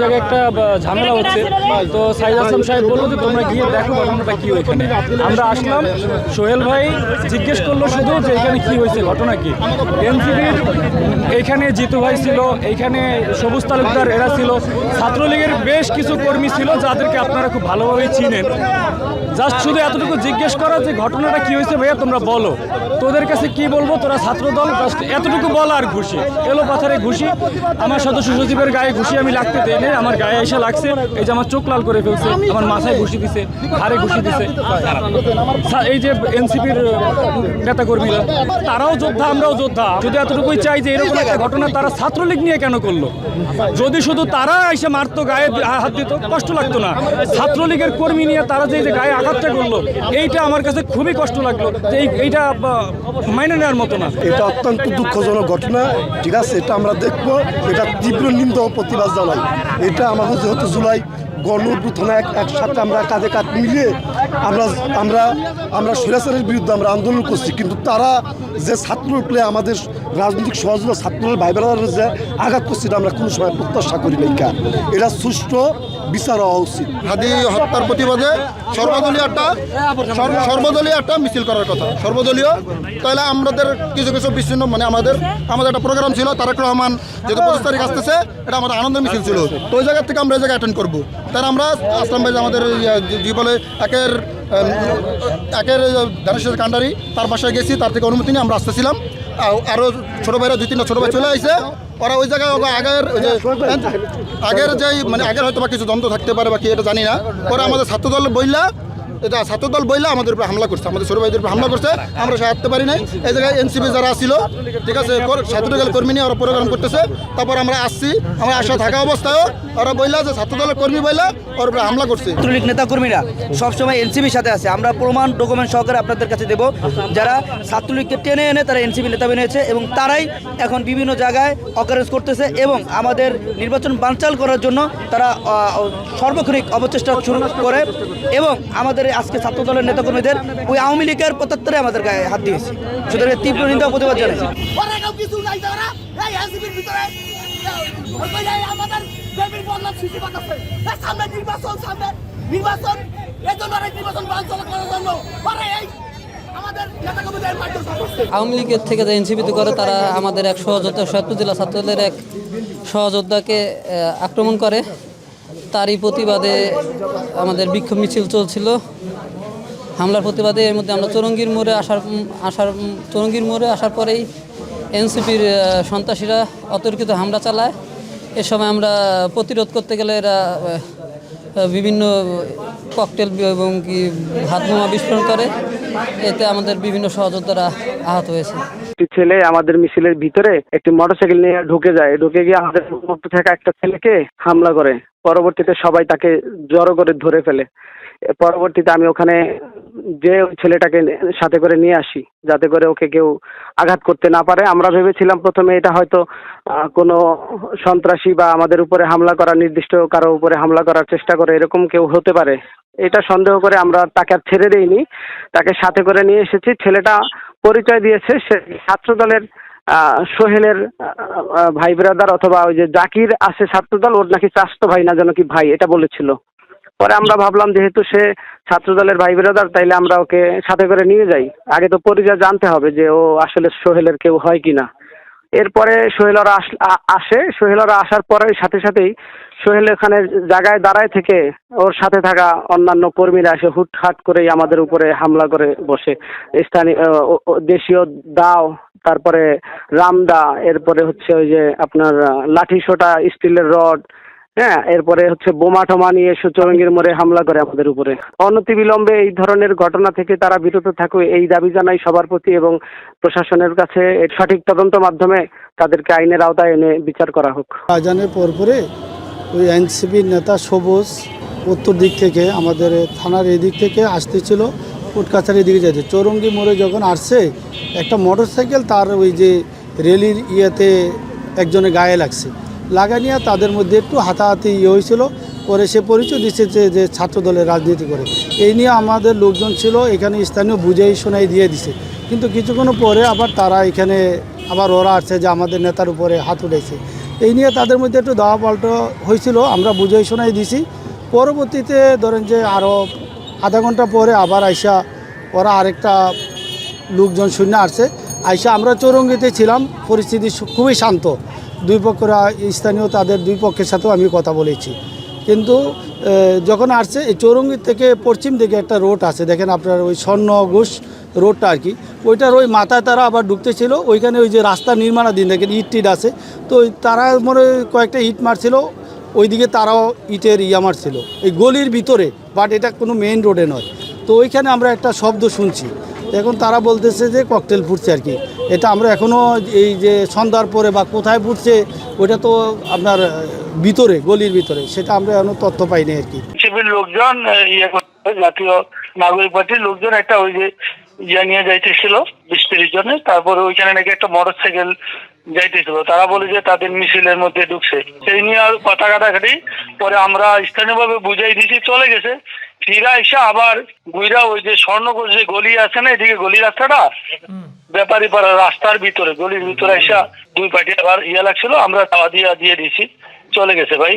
জায়গায় একটা ঝামেলা হচ্ছে। তো সাইদ আসলাম সাহেব বললো যে তোমরা গিয়ে দেখো ঘটনাটা কী ওইখানে। আমরা আসলাম, সোহেল ভাই জিজ্ঞেস করলো শুধু যে এখানে কী হয়েছে, ঘটনা কী। এনসিপির এইখানে জিতু ভাই ছিল, এইখানে সবুজ তালুকদার এরা ছিল, ছাত্রলীগের বেশ কিছু কর্মী ছিল যাদেরকে আপনারা খুব ভালোভাবেই চিনেন। জাস্ট শুধু এতটুকু জিজ্ঞেস করা যে ঘটনাটা কী হয়েছে ভাইয়া তোমরা বলো, তোদের কাছে কি বলবো, তোরা ছাত্রদল, জাস্ট এতটুকু বলা আর ঘুষি এলো পাথারে ঘুষি। আমার সদস্য সচিবের গায়ে ঘুষি আমি লাগতে দেই নাই, আমার গায়ে এসে লাগছে। এই যে আমার চোখ লাল করে ফেলছে, আমার মাথায় ঘুষি দিছে, ঘাড়ে ঘুষি দিছে। এই যে এনসিপির নেতাকর্মীরা তারাও যোদ্ধা, আমরাও যোদ্ধা। যদি এতটুকুই চাই যে এরকম একটা ঘটনা তারা ছাত্রলীগ নিয়ে কেন করলো। যদি শুধু তারা এসে মারতো, গায়ে হাত দিত, কষ্ট লাগতো না। ছাত্রলীগের কর্মী নিয়ে তারা যে গায়ে আঘাতটা করলো, এইটা আমার কাছে খুবই কষ্ট লাগলো। যে এইটা মাইনে নেওয়ার মতো না। এটা অত্যন্ত দুঃখজনক ঘটনা, ঠিক আছে। এটা আমরা দেখবো, এটা তীব্র নিন্দা ও প্রতিবাদ জানাই। এটা আমাদের যেহেতু জুলাই গণ অভ্যুত্থানে একসাথে আমরা কাঁধে কাঁধ মিলিয়ে আমরা আমরা আমরা স্বৈরাচারের বিরুদ্ধে আমরা আন্দোলন করছি, কিন্তু তারা যে ছাত্রকে আমাদের রাজনৈতিক সহযোগিতা ছাত্রের ভাই বোনেরা যে আঘাত করছে, এটা আমরা কোনো সময় প্রত্যাশা করি নাই। এটা সুষ্ঠু বিচার হওয়া উচিত। হাদি হত্যার প্রতিবাদে সর্বদলীয় একটা মিছিল করার কথা, সর্বদলীয়। তাহলে আমাদের কিছু কিছু বিচ্ছিন্ন মানে আমাদের একটা প্রোগ্রাম ছিল, তারেক রহমান যেহেতু 25 তারিখ আসতেছে, এটা আমাদের আনন্দ মিছিল ছিল। তো ওই জায়গা থেকে আমরা এই জায়গায় অ্যাটেন্ড করবো। তার আমরা আসলাম ভাই আমাদের যে বলে একের দানেশ্বর কান্ডারি, তার বাসায় গেছি, তার থেকে অনুমতি নিয়ে আমরা আসতেছিলাম। আরও ছোটো ভাইরা 2-3টা ছোটো ভাই চলে আসছে। ওরা ওই জায়গায় আগের যেই মানে আগের হয়তো বা কিছু দ্বন্দ্ব থাকতে পারে বা কি, এটা জানি না। পরে আমাদের ছাত্রদল বইলা আমাদের উপরে হামলা করছে, আমাদের ছোট ভাইদের উপরে হামলা করছে। আমরা সে হাঁটতে পারি নাই। এই জায়গায় এনসিপি যারা ছিল, ঠিক আছে, ছাত্রদলের কর্মী নিয়ে ওরা প্রোগ্রাম করতেছে। তারপর আমরা আসছি, আমরা আসা থাকা অবস্থায়ও ওরা বইলা যে ছাত্রদলের কর্মী বইলা ওর উপরে হামলা করছে। ছাত্রলীগ নেতা কর্মীরা সবসময় এনসিপির সাথে আছে। আমরা প্রমাণ ডকুমেন্ট সহকারে আপনাদের কাছে দেব। যারা ছাত্রলীগকে টেনে এনে তারা এনসিপি নেতা বানিয়েছে এবং তারাই এখন বিভিন্ন জায়গায় অকারেন্স করতেছে এবং আমাদের নির্বাচন বানচাল করার জন্য তারা সর্বক্ষণিক অপচেষ্টা শুরু করে এবং আমাদের আজকে ছাত্র দলের নেতাকর্মীদের ওই আওয়ামী লীগের প্রত্যেকটারে আমাদের গায়ে হাত দিয়েছে। সুতরাং তীব্র নিন্দা প্রতিবাদ জানাচ্ছি। আওয়ামী লীগের থেকে যে এনসিপিতে করে তারা আমাদের এক সহযোদ্ধা সৈয়দপুর জেলা ছাত্রদলের এক সহযোদ্ধাকে আক্রমণ করে। তারই প্রতিবাদে আমাদের বিক্ষোভ মিছিল চলছিল। হামলার প্রতিবাদে এর মধ্যে আমরা চৌরঙ্গীর মোড়ে আসার পরেই এনসিপির সন্ত্রাসীরা অতর্কিত হামলা চালায়। এ সময় আমরা প্রতিরোধ করতে গেলে এরা বিভিন্ন ককটেল এবং কি হাত বোমা বিস্ফোরণ করে। এতে আমাদের বিভিন্ন সহযোদ্ধারা আহত হয়েছে। একটি ছেলে আমাদের মিছিলের ভিতরে একটি মোটরসাইকেল নিয়ে ঢুকে গিয়ে আমাদের মধ্যে থাকা একটা ছেলেকে হামলা করে। পরবর্তীতে সবাই তাকে জড়ো করে ধরে ফেলে। পরবর্তীতে আমি ওখানে যে ওই ছেলেটাকে সাথে করে নিয়ে আসি, যাতে করে ওকে কেউ আঘাত করতে না পারে। আমরা ভেবেছিলাম প্রথমে এটা হয়তো কোনো সন্ত্রাসী বা আমাদের উপরে হামলা করা, নির্দিষ্ট কারো উপরে হামলা করার চেষ্টা করে, এরকম কেউ হতে পারে, এটা সন্দেহ করে আমরা তাকে আর ছেড়ে দেইনি, তাকে সাথে করে নিয়ে এসেছি। ছেলেটা পরিচয় দিয়েছে সে ছাত্রদলের সোহেলের ভাই ব্রাদার, অথবা ওই যে জাকির আছে ছাত্রদল, ওর নাকি চাচাতো ভাই না যেন কি ভাই, এটা বলেছিল। পরে আমরা ভাবলাম যেহেতু সে ছাত্রদলের ভাই ব্রাদার, তাইলে আমরা ওকে সাথে করে নিয়ে যাই। আগে তো পরিচয় জানতে হবে যে ও আসলে সোহেলের কেউ হয় কিনা। এরপরে সোহেলরা আসার পরে সাথেই সোহেল এখানে জায়গায় দাঁড়ায় থেকে ওর সাথে থাকা অন্যান্য কর্মীরা এসে হুটহাট করেই আমাদের উপরে হামলা করে বসে। স্থানীয় দেশীয় দাও, তারপরে রামদা, এরপরে হচ্ছে ওই যে আপনার লাঠি সোটা, স্টিলের রড, হ্যাঁ, এরপরে হচ্ছে বোমা টোমা নিয়ে এসে চৌরঙ্গীর মোড়ে হামলা করে আমাদের উপরে। অনতিবিলম্বে এই ধরনের ঘটনা থেকে তারা বিরত থাকুক এই দাবি জানাই সবার প্রতি, এবং প্রশাসনের কাছে সঠিক তদন্ত মাধ্যমে তাদেরকে আইনের আওতায় এনে বিচার করা হোক। আজানের পরে ওই এনসিপির নেতা সবুজ উত্তর দিক থেকে আমাদের থানার এদিক থেকে আসতেছিল, কোর্ট কাছারির দিকে যাচ্ছে। চৌরঙ্গি মোড়ে যখন আসছে একটা মোটরসাইকেল তার ওই যে রেলির ইয়েতে একজনের গায়ে লাগা নিয়ে তাদের মধ্যে একটু হাতাহাতি হয়েছিল। পরে সে পরিচয় দিচ্ছে যে ছাত্রদলের রাজনীতি করে। এই নিয়ে আমাদের লোকজন ছিল এখানে, স্থানীয় বুঝাই শোনাই দিয়ে দিছে। কিন্তু কিছুক্ষণ পরে আবার তারা এখানে ওরা আসছে যে আমাদের নেতার উপরে হাত উঠেছে। এই নিয়ে তাদের মধ্যে একটু দাওয়া পাল্টা হয়েছিল, আমরা বুঝাই শোনাই দিছি। পরবর্তীতে ধরেন যে আরও আধা ঘন্টা পরে আবার আইসা ওরা আরেকটা লোকজন শূন্য আসছে, আইসা আমরা চৌরঙ্গিতে ছিলাম, পরিস্থিতি খুবই শান্ত। দুই পক্ষরা স্থানীয় তাদের দুই পক্ষের সাথেও আমি কথা বলেছি, কিন্তু যখন আসছে এই চৌরঙ্গি থেকে পশ্চিম দিকে একটা রোড আছে, দেখেন আপনার ওই স্বর্ণ ঘোষ রোডটা আর কি, ওইটার ওই মাথায় তারা আবার ঢুকতেছিল। ওইখানে ওই যে রাস্তা নির্মাণাধীন দেখেন ইট টিট আছে, তো তারা মনে হয় কয়েকটা ইট মারছিল, ওইদিকে তারাও ইটের মারছিল এই গলির ভিতরে, বাট এটা কোনো মেইন রোডে নয়। তো ওইখানে আমরা একটা শব্দ শুনছি, এখন তারা বলতেছে যে ককটেল ফুটছে আর কি। এটা আমরা এখনও এই যে সন্ধ্যার পরে বা কোথায় ফুটছে ওইটা তো আপনার ভিতরে গলির ভিতরে, সেটা আমরা এখনো তথ্য পাইনি আর কি। সিভিল লোকজন জাতীয় নাগরিক পার্টির লোকজন একটা ওই যে নিয়ে যাইতেছিল 20-30 জনে, তারপরে ওইখানে নাকি একটা মোটর সাইকেল যাইতেছিল, তারা বলে যে তাদের মিছিলের মধ্যে ঢুকছে। সেই নিয়ে আর কথা কাটাকাটি পরে আমরা স্থানীয়ভাবে বুঝাই দিয়েছি, চলে গেছে। ফিরা এসে আবার গুইরা ওই যে স্বর্ণকোষ যে গলি আছে না, এদিকে গলি রাস্তাটা ব্যাপারী পাড়া রাস্তার ভিতরে গলির ভিতরে এসে দুই পার্টি আবার লাগছিল, আমরা তাওয়া দিয়ে দিয়েছি, চলে গেছে ভাই।